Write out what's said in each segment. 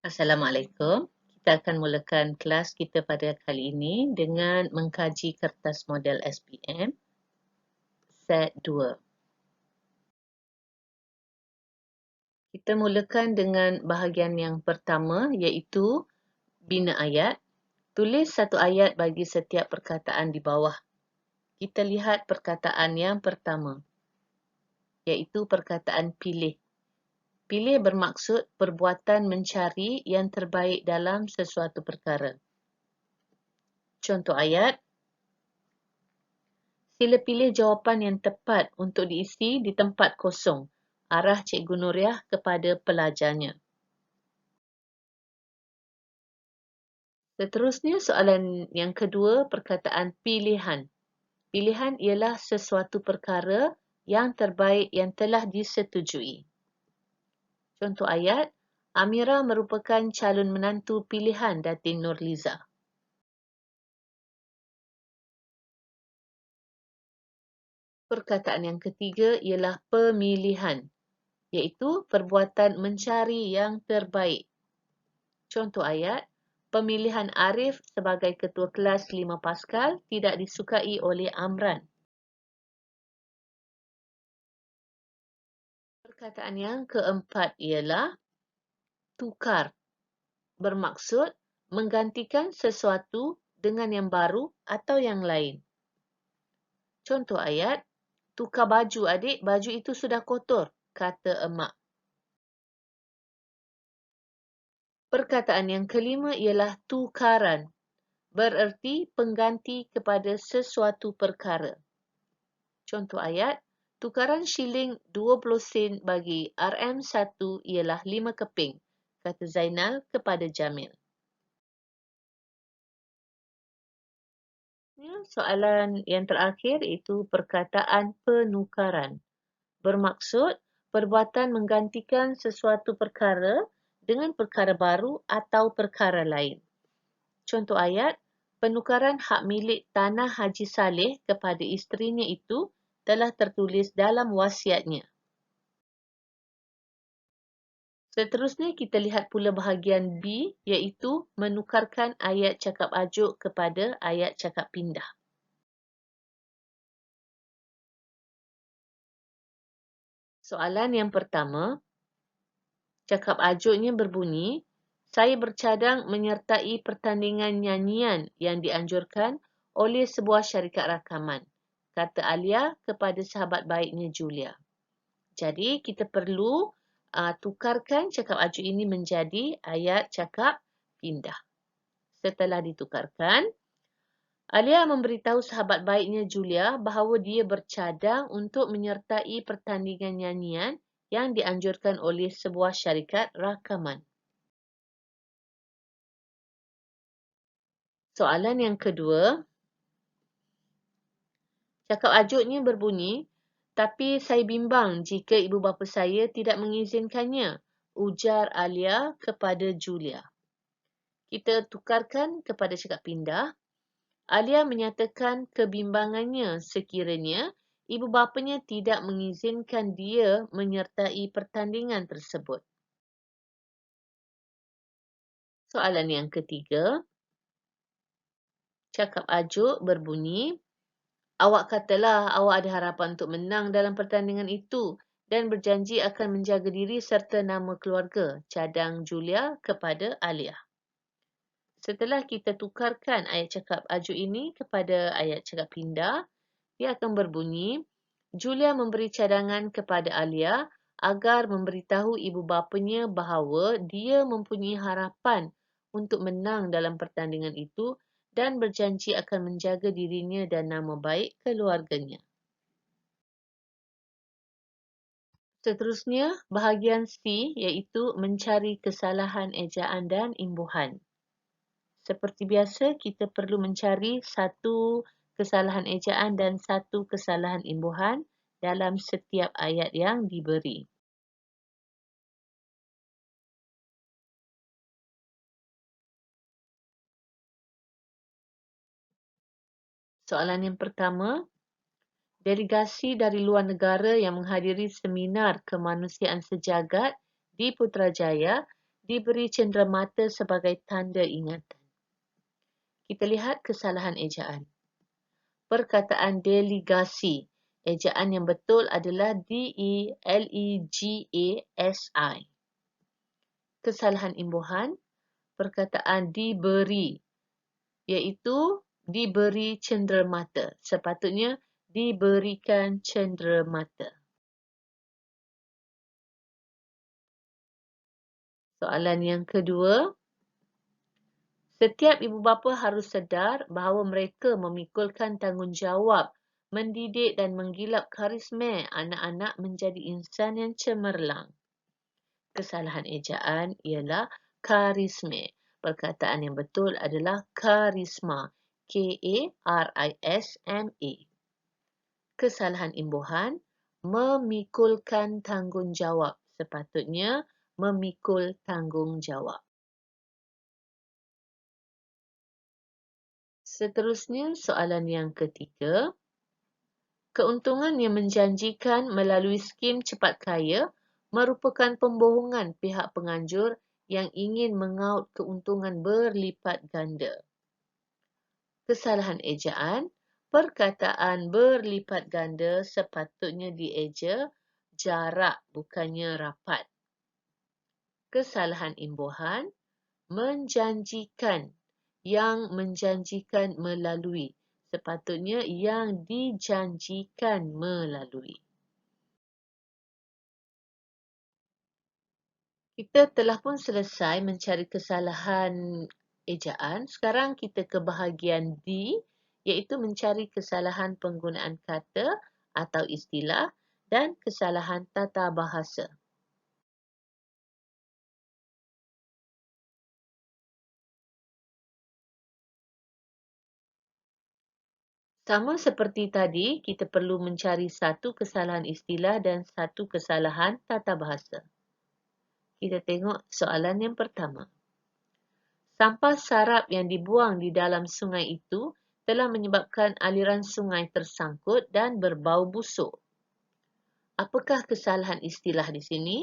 Assalamualaikum. Kita akan mulakan kelas kita pada kali ini dengan mengkaji kertas model SPM set 2. Kita mulakan dengan bahagian yang pertama iaitu bina ayat. Tulis satu ayat bagi setiap perkataan di bawah. Kita lihat perkataan yang pertama iaitu perkataan pilih. Pilih bermaksud perbuatan mencari yang terbaik dalam sesuatu perkara. Contoh ayat. Sila pilih jawapan yang tepat untuk diisi di tempat kosong. Arah Cikgu Nuriah kepada pelajarnya. Seterusnya soalan yang kedua, perkataan pilihan. Pilihan ialah sesuatu perkara yang terbaik yang telah disetujui. Contoh ayat, Amira merupakan calon menantu pilihan Datin Nurliza. Perkataan yang ketiga ialah pemilihan, iaitu perbuatan mencari yang terbaik. Contoh ayat, pemilihan Arif sebagai ketua kelas 5 Paskal tidak disukai oleh Amran. Perkataan yang keempat ialah tukar. Bermaksud menggantikan sesuatu dengan yang baru atau yang lain. Contoh ayat, tukar baju adik, baju itu sudah kotor, kata emak. Perkataan yang kelima ialah tukaran. Bererti pengganti kepada sesuatu perkara. Contoh ayat, tukaran shilling 20 sen bagi RM1 ialah 5 keping, kata Zainal kepada Jamil. Soalan yang terakhir iaitu perkataan penukaran. Bermaksud perbuatan menggantikan sesuatu perkara dengan perkara baru atau perkara lain. Contoh ayat, penukaran hak milik tanah Haji Saleh kepada isterinya itu telah tertulis dalam wasiatnya. Seterusnya kita lihat pula bahagian B iaitu menukarkan ayat cakap ajuk kepada ayat cakap pindah. Soalan yang pertama, cakap ajuknya berbunyi, saya bercadang menyertai pertandingan nyanyian yang dianjurkan oleh sebuah syarikat rakaman, kata Alia kepada sahabat baiknya Julia. Jadi kita perlu tukarkan cakap ajuk ini menjadi ayat cakap pindah. Setelah ditukarkan, Alia memberitahu sahabat baiknya Julia bahawa dia bercadang untuk menyertai pertandingan nyanyian yang dianjurkan oleh sebuah syarikat rakaman. Soalan yang kedua, cakap ajuknya berbunyi, tapi saya bimbang jika ibu bapa saya tidak mengizinkannya, ujar Alia kepada Julia. Kita tukarkan kepada cakap pindah. Alia menyatakan kebimbangannya sekiranya ibu bapanya tidak mengizinkan dia menyertai pertandingan tersebut. Soalan yang ketiga, cakap ajuk berbunyi, awak katalah awak ada harapan untuk menang dalam pertandingan itu dan berjanji akan menjaga diri serta nama keluarga, cadang Julia kepada Alia. Setelah kita tukarkan ayat cakap ajuk ini kepada ayat cakap pindah, dia akan berbunyi, Julia memberi cadangan kepada Alia agar memberitahu ibu bapanya bahawa dia mempunyai harapan untuk menang dalam pertandingan itu dan berjanji akan menjaga dirinya dan nama baik keluarganya. Seterusnya, bahagian C iaitu mencari kesalahan ejaan dan imbuhan. Seperti biasa, kita perlu mencari satu kesalahan ejaan dan satu kesalahan imbuhan dalam setiap ayat yang diberi. Soalan yang pertama, delegasi dari luar negara yang menghadiri seminar kemanusiaan sejagat di Putrajaya diberi cenderamata sebagai tanda ingatan. Kita lihat kesalahan ejaan. Perkataan delegasi. Ejaan yang betul adalah D-E-L-E-G-A-S-I. Kesalahan imbuhan. Perkataan diberi, iaitu diberi cenderamata. Sepatutnya diberikan cenderamata. Soalan yang kedua. Setiap ibu bapa harus sedar bahawa mereka memikulkan tanggungjawab mendidik dan menggilap karisma anak-anak menjadi insan yang cemerlang. Kesalahan ejaan ialah karisma. Perkataan yang betul adalah karisma. K-A-R-I-S-M-A. Kesalahan imbuhan, memikulkan tanggungjawab. Sepatutnya memikul tanggungjawab. Seterusnya, soalan yang ketiga. Keuntungan yang menjanjikan melalui skim cepat kaya merupakan pembohongan pihak penganjur yang ingin mengaut keuntungan berlipat ganda. Kesalahan ejaan, perkataan berlipat ganda sepatutnya dieja jarak bukannya rapat. Kesalahan imbuhan, menjanjikan, yang menjanjikan melalui. Sepatutnya yang dijanjikan melalui. Kita telah pun selesai mencari kesalahan ejaan. Sekarang kita ke bahagian D, iaitu mencari kesalahan penggunaan kata atau istilah dan kesalahan tata bahasa. Sama seperti tadi, kita perlu mencari satu kesalahan istilah dan satu kesalahan tata bahasa. Kita tengok soalan yang pertama. Sampah sarap yang dibuang di dalam sungai itu telah menyebabkan aliran sungai tersangkut dan berbau busuk. Apakah kesalahan istilah di sini?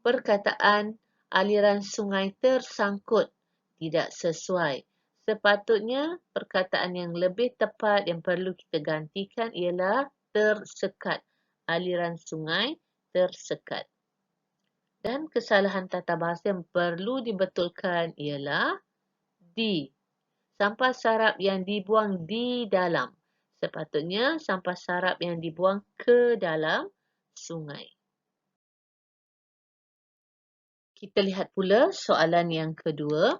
Perkataan aliran sungai tersangkut tidak sesuai. Sepatutnya perkataan yang lebih tepat yang perlu kita gantikan ialah tersekat. Aliran sungai tersekat. Dan kesalahan tata bahasa yang perlu dibetulkan ialah di. Sampah sarap yang dibuang di dalam. Sepatutnya sampah sarap yang dibuang ke dalam sungai. Kita lihat pula soalan yang kedua.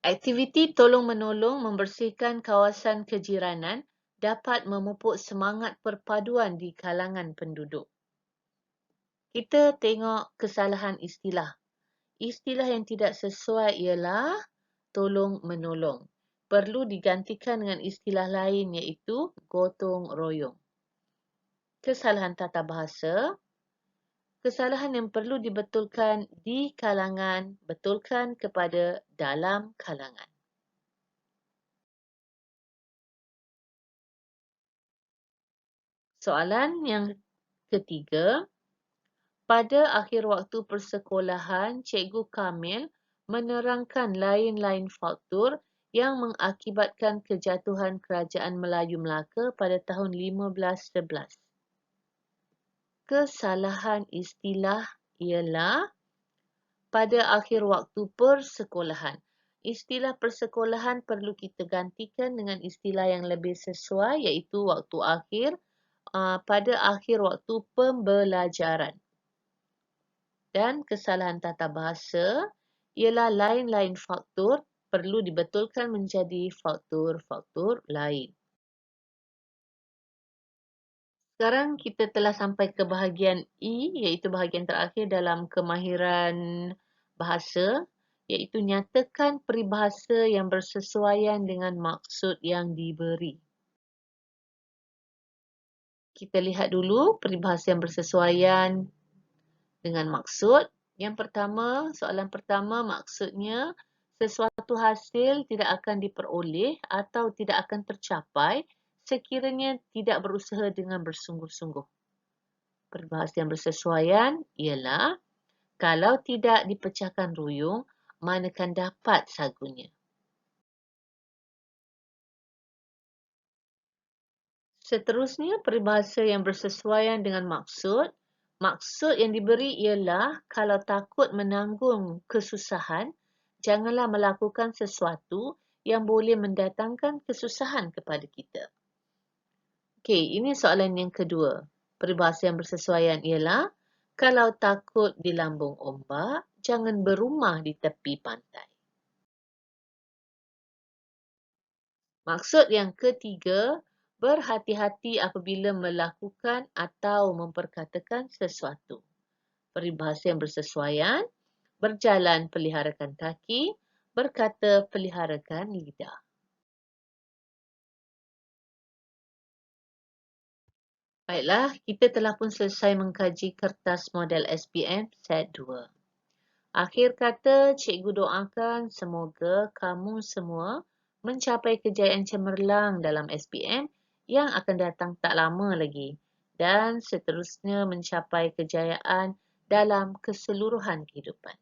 Aktiviti tolong-menolong membersihkan kawasan kejiranan dapat memupuk semangat perpaduan di kalangan penduduk. Kita tengok kesalahan istilah. Istilah yang tidak sesuai ialah tolong-menolong. Perlu digantikan dengan istilah lain iaitu gotong royong. Kesalahan tata bahasa. Kesalahan yang perlu dibetulkan di kalangan, betulkan kepada dalam kalangan. Soalan yang ketiga. Pada akhir waktu persekolahan, Cikgu Kamil menerangkan lain-lain faktor yang mengakibatkan kejatuhan Kerajaan Melayu Melaka pada tahun 1511. Kesalahan istilah ialah pada akhir waktu persekolahan. Istilah persekolahan perlu kita gantikan dengan istilah yang lebih sesuai iaitu waktu akhir pada akhir waktu pembelajaran. Dan kesalahan tata bahasa ialah lain-lain faktor perlu dibetulkan menjadi faktor-faktor lain. Sekarang kita telah sampai ke bahagian E, iaitu bahagian terakhir dalam kemahiran bahasa, iaitu nyatakan peribahasa yang bersesuaian dengan maksud yang diberi. Kita lihat dulu peribahasa yang bersesuaian dengan maksud. Yang pertama, soalan pertama maksudnya sesuatu hasil tidak akan diperoleh atau tidak akan tercapai sekiranya tidak berusaha dengan bersungguh-sungguh. Peribahasa yang bersesuaian ialah kalau tidak dipecahkan ruyung, manakan dapat sagunya. Seterusnya, peribahasa yang bersesuaian dengan maksud. Maksud yang diberi ialah kalau takut menanggung kesusahan, janganlah melakukan sesuatu yang boleh mendatangkan kesusahan kepada kita. Okey, ini soalan yang kedua. Peribahasa yang bersesuaian ialah kalau takut di lambung ombak, jangan berumah di tepi pantai. Maksud yang ketiga, berhati-hati apabila melakukan atau memperkatakan sesuatu. Peribahasa yang bersesuaian, berjalan peliharakan kaki, berkata peliharakan lidah. Baiklah, kita telah pun selesai mengkaji kertas model SPM set 2. Akhir kata, cikgu doakan semoga kamu semua mencapai kejayaan cemerlang dalam SPM yang akan datang tak lama lagi dan seterusnya mencapai kejayaan dalam keseluruhan kehidupan.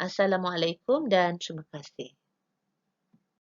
Assalamualaikum dan terima kasih.